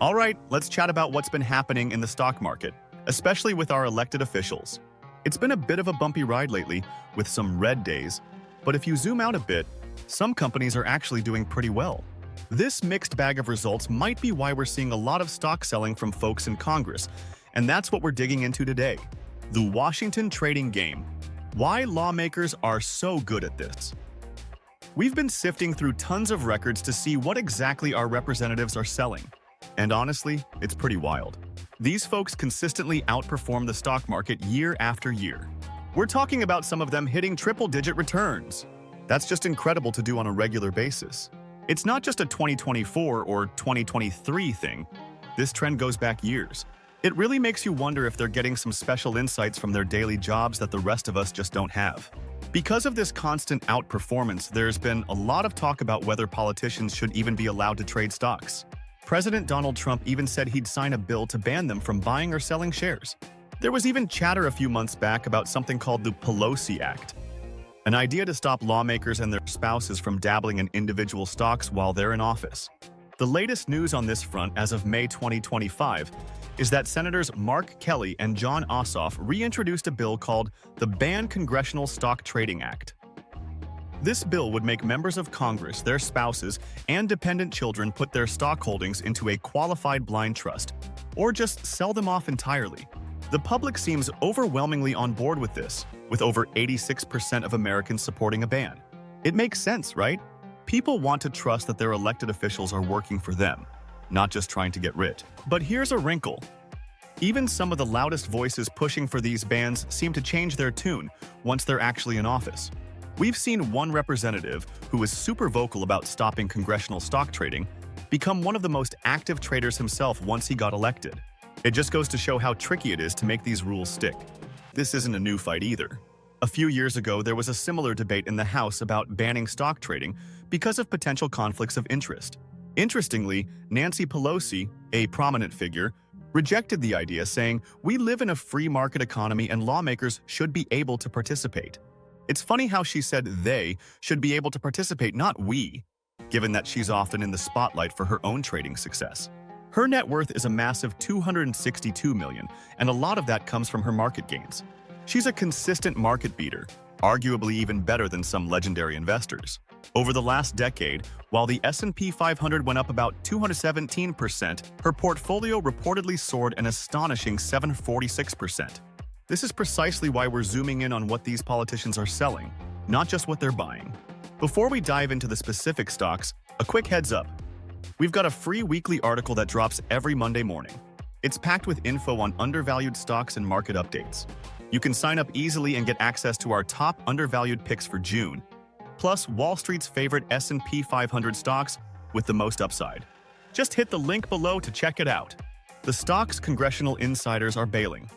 All right, let's chat about what's been happening in the stock market, especially with our elected officials. It's been a bit of a bumpy ride lately, with some red days, but if you zoom out a bit, some companies are actually doing pretty well. This mixed bag of results might be why we're seeing a lot of stock selling from folks in Congress, and that's what we're digging into today. The Washington trading game. Why lawmakers are so good at this. We've been sifting through tons of records to see what exactly our representatives are selling. And honestly, it's pretty wild. These folks consistently outperform the stock market year after year. We're talking about some of them hitting triple-digit returns. That's just incredible to do on a regular basis. It's not just a 2024 or 2023 thing. This trend goes back years. It really makes you wonder if they're getting some special insights from their daily jobs that the rest of us just don't have. Because of this constant outperformance, there's been a lot of talk about whether politicians should even be allowed to trade stocks. President Donald Trump even said he'd sign a bill to ban them from buying or selling shares. There was even chatter a few months back about something called the Pelosi Act, an idea to stop lawmakers and their spouses from dabbling in individual stocks while they're in office. The latest news on this front as of May 2025 is that Senators Mark Kelly and John Ossoff reintroduced a bill called the Ban Congressional Stock Trading Act. This bill would make members of Congress, their spouses, and dependent children put their stock holdings into a qualified blind trust, or just sell them off entirely. The public seems overwhelmingly on board with this, with over 86% of Americans supporting a ban. It makes sense, right? People want to trust that their elected officials are working for them, not just trying to get rich. But here's a wrinkle. Even some of the loudest voices pushing for these bans seem to change their tune once they're actually in office. We've seen one representative who is super vocal about stopping congressional stock trading become one of the most active traders himself once he got elected. It just goes to show how tricky it is to make these rules stick. This isn't a new fight either. A few years ago, there was a similar debate in the House about banning stock trading because of potential conflicts of interest. Interestingly, Nancy Pelosi, a prominent figure, rejected the idea, saying, "We live in a free market economy and lawmakers should be able to participate." It's funny how she said they should be able to participate, not we, given that she's often in the spotlight for her own trading success. Her net worth is a massive $262 million, and a lot of that comes from her market gains. She's a consistent market beater, arguably even better than some legendary investors. Over the last decade, while the S&P 500 went up about 217%, her portfolio reportedly soared an astonishing 746%. This is precisely why we're zooming in on what these politicians are selling, not just what they're buying. Before we dive into the specific stocks, a quick heads up. We've got a free weekly article that drops every Monday morning. It's packed with info on undervalued stocks and market updates. You can sign up easily and get access to our top undervalued picks for June, plus Wall Street's favorite S&P 500 stocks with the most upside. Just hit the link below to check it out. The stocks congressional insiders are bailing.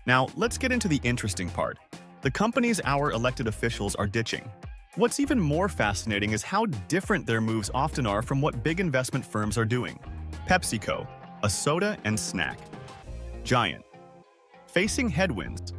Now, let's get into the interesting part. The companies our elected officials are ditching. What's even more fascinating is how different their moves often are from what big investment firms are doing. PepsiCo, a soda and snack giant, facing headwinds.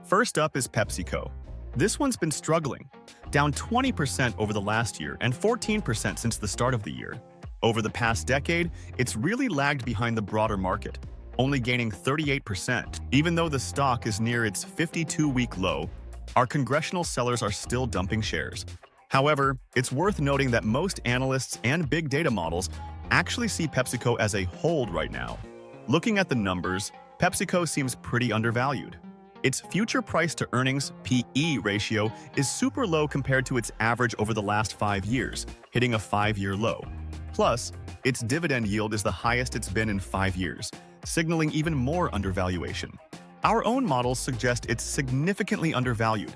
First up is PepsiCo. This one's been struggling, down 20% over the last year and 14% since the start of the year. Over the past decade, it's really lagged behind the broader market, only gaining 38%. Even though the stock is near its 52-week low, our congressional sellers are still dumping shares. However, it's worth noting that most analysts and big data models actually see PepsiCo as a hold right now. Looking at the numbers, PepsiCo seems pretty undervalued. Its future price to earnings (PE) ratio is super low compared to its average over the last 5 years, hitting a 5-year low. Plus, its dividend yield is the highest it's been in 5 years, signaling even more undervaluation. Our own models suggest it's significantly undervalued,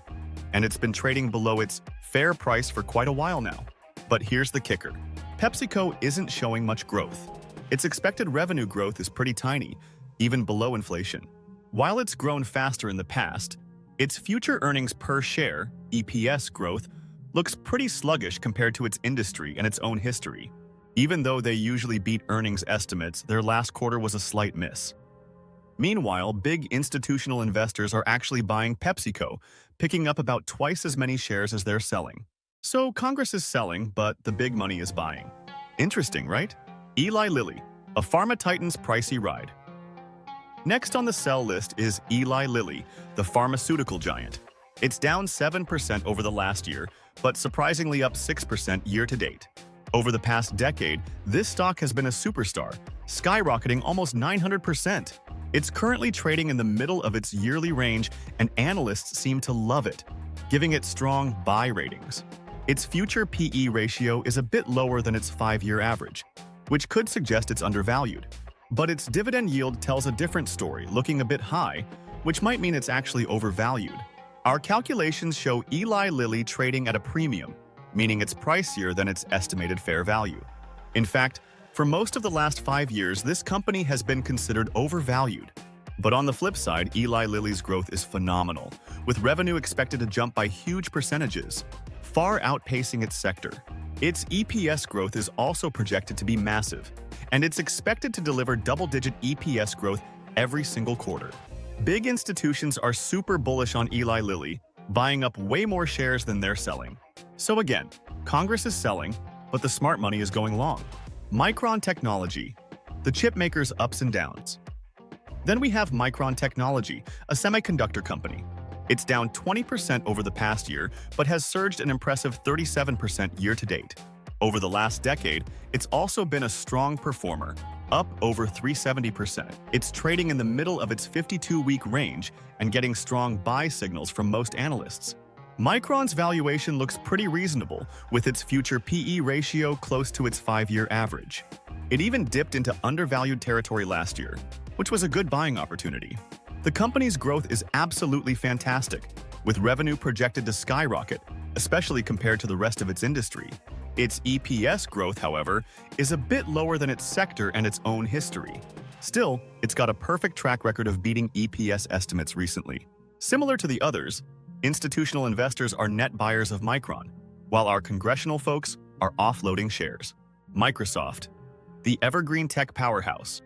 and it's been trading below its fair price for quite a while now. But here's the kicker. PepsiCo isn't showing much growth. Its expected revenue growth is pretty tiny, even below inflation. While it's grown faster in the past, its future earnings per share (EPS) growth looks pretty sluggish compared to its industry and its own history. Even though they usually beat earnings estimates, their last quarter was a slight miss. Meanwhile, big institutional investors are actually buying PepsiCo, picking up about twice as many shares as they're selling. So Congress is selling, but the big money is buying. Interesting, right? Eli Lilly, a pharma titan's pricey ride. Next on the sell list is Eli Lilly, the pharmaceutical giant. It's down 7% over the last year, but surprisingly up 6% year-to-date. Over the past decade, this stock has been a superstar, skyrocketing almost 900%. It's currently trading in the middle of its yearly range, and analysts seem to love it, giving it strong buy ratings. Its future PE ratio is a bit lower than its 5-year average, which could suggest it's undervalued. But its dividend yield tells a different story, looking a bit high, which might mean it's actually overvalued. Our calculations show Eli Lilly trading at a premium, meaning it's pricier than its estimated fair value. In fact, for most of the last 5 years, this company has been considered overvalued. But on the flip side, Eli Lilly's growth is phenomenal, with revenue expected to jump by huge percentages, far outpacing its sector. Its EPS growth is also projected to be massive, and it's expected to deliver double-digit EPS growth every single quarter. Big institutions are super bullish on Eli Lilly, buying up way more shares than they're selling. So again, Congress is selling, but the smart money is going long. Micron Technology, the chip maker's ups and downs. Then we have Micron Technology, a semiconductor company. It's down 20% over the past year, but has surged an impressive 37% year-to-date. Over the last decade, it's also been a strong performer, up over 370%. It's trading in the middle of its 52-week range and getting strong buy signals from most analysts. Micron's valuation looks pretty reasonable, with its future PE ratio close to its 5-year average. It even dipped into undervalued territory last year, which was a good buying opportunity. The company's growth is absolutely fantastic, with revenue projected to skyrocket, especially compared to the rest of its industry. Its EPS growth, however, is a bit lower than its sector and its own history. Still, it's got a perfect track record of beating EPS estimates recently. Similar to the others, institutional investors are net buyers of Micron, while our congressional folks are offloading shares. Microsoft, the evergreen tech powerhouse.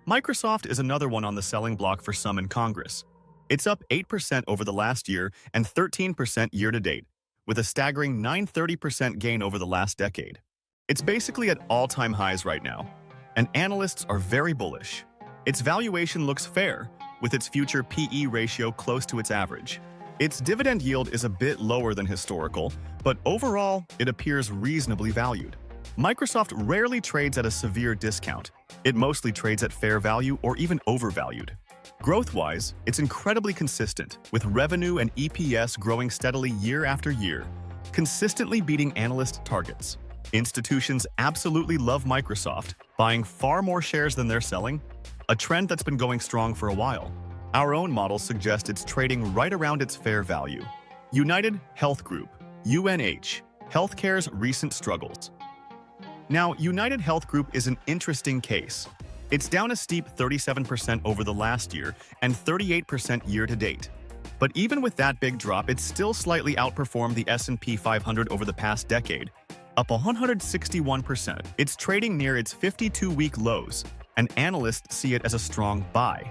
Microsoft is another one on the selling block for some in Congress. It's up 8% over the last year and 13% year-to-date, with a staggering 930% gain over the last decade. It's basically at all-time highs right now, and analysts are very bullish. Its valuation looks fair, with its future PE ratio close to its average. Its dividend yield is a bit lower than historical, but overall, it appears reasonably valued. Microsoft rarely trades at a severe discount. It mostly trades at fair value or even overvalued. Growth-wise, it's incredibly consistent, with revenue and EPS growing steadily year after year, consistently beating analyst targets. Institutions absolutely love Microsoft, buying far more shares than they're selling, a trend that's been going strong for a while. Our own models suggest it's trading right around its fair value. United Health Group, UNH, healthcare's recent struggles. Now, United Health Group is an interesting case. It's down a steep 37% over the last year and 38% year-to-date. But even with that big drop, it's still slightly outperformed the S&P 500 over the past decade, up 161%. It's trading near its 52-week lows, and analysts see it as a strong buy.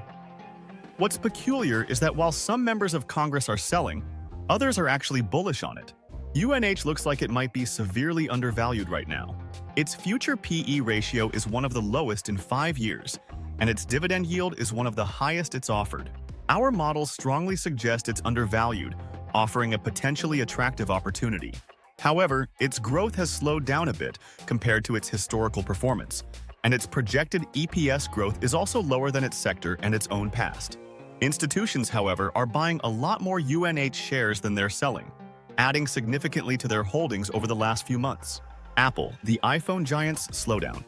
What's peculiar is that while some members of Congress are selling, others are actually bullish on it. UNH looks like it might be severely undervalued right now. Its future PE ratio is one of the lowest in 5 years, and its dividend yield is one of the highest it's offered. Our models strongly suggest it's undervalued, offering a potentially attractive opportunity. However, its growth has slowed down a bit compared to its historical performance, and its projected EPS growth is also lower than its sector and its own past. Institutions, however, are buying a lot more UNH shares than they're selling, adding significantly to their holdings over the last few months. Apple, the iPhone giant's slowdown.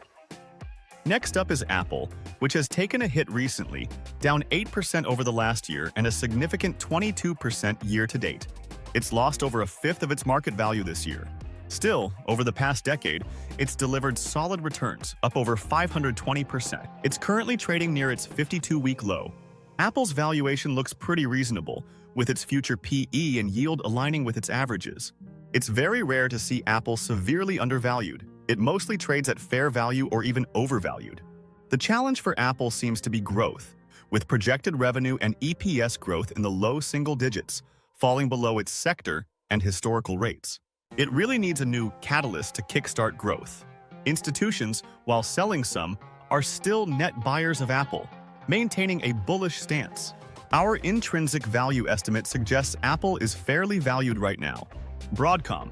Next up is Apple, which has taken a hit recently, down 8% over the last year and a significant 22% year-to-date. It's lost over a fifth of its market value this year. Still, over the past decade, it's delivered solid returns, up over 520%. It's currently trading near its 52-week low. Apple's valuation looks pretty reasonable, with its future PE and yield aligning with its averages. It's very rare to see Apple severely undervalued. It mostly trades at fair value or even overvalued. The challenge for Apple seems to be growth, with projected revenue and EPS growth in the low single digits, falling below its sector and historical rates. It really needs a new catalyst to kickstart growth. Institutions, while selling some, are still net buyers of Apple, maintaining a bullish stance. Our intrinsic value estimate suggests Apple is fairly valued right now. Broadcom,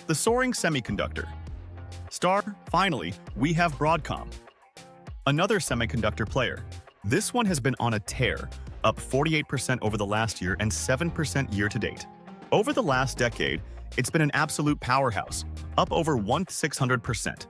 the soaring semiconductor. Finally, we have Broadcom, another semiconductor player. This one has been on a tear, up 48% over the last year and 7% year-to-date. Over the last decade, it's been an absolute powerhouse, up over 1,600%.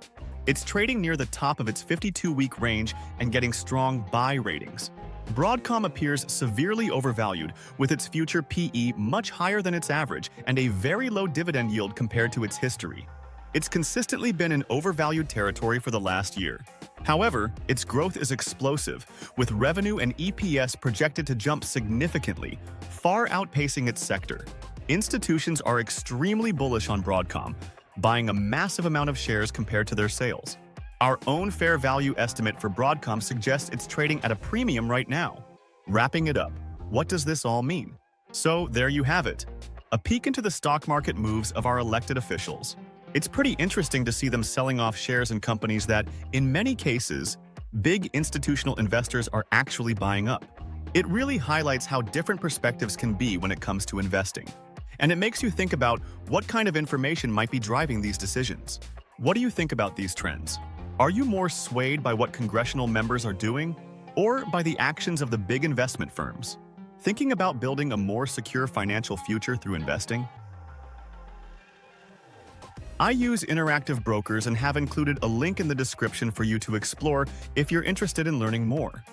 It's trading near the top of its 52-week range and getting strong buy ratings. Broadcom appears severely overvalued, with its future PE much higher than its average and a very low dividend yield compared to its history. It's consistently been in overvalued territory for the last year. However, its growth is explosive, with revenue and EPS projected to jump significantly, far outpacing its sector. Institutions are extremely bullish on Broadcom, buying a massive amount of shares compared to their sales. Our own fair value estimate for Broadcom suggests it's trading at a premium right now. Wrapping it up, what does this all mean? So there you have it, a peek into the stock market moves of our elected officials. It's pretty interesting to see them selling off shares in companies that, in many cases, big institutional investors are actually buying up. It really highlights how different perspectives can be when it comes to investing. And it makes you think about what kind of information might be driving these decisions. What do you think about these trends? Are you more swayed by what congressional members are doing, or by the actions of the big investment firms? Thinking about building a more secure financial future through investing? I use Interactive Brokers and have included a link in the description for you to explore if you're interested in learning more.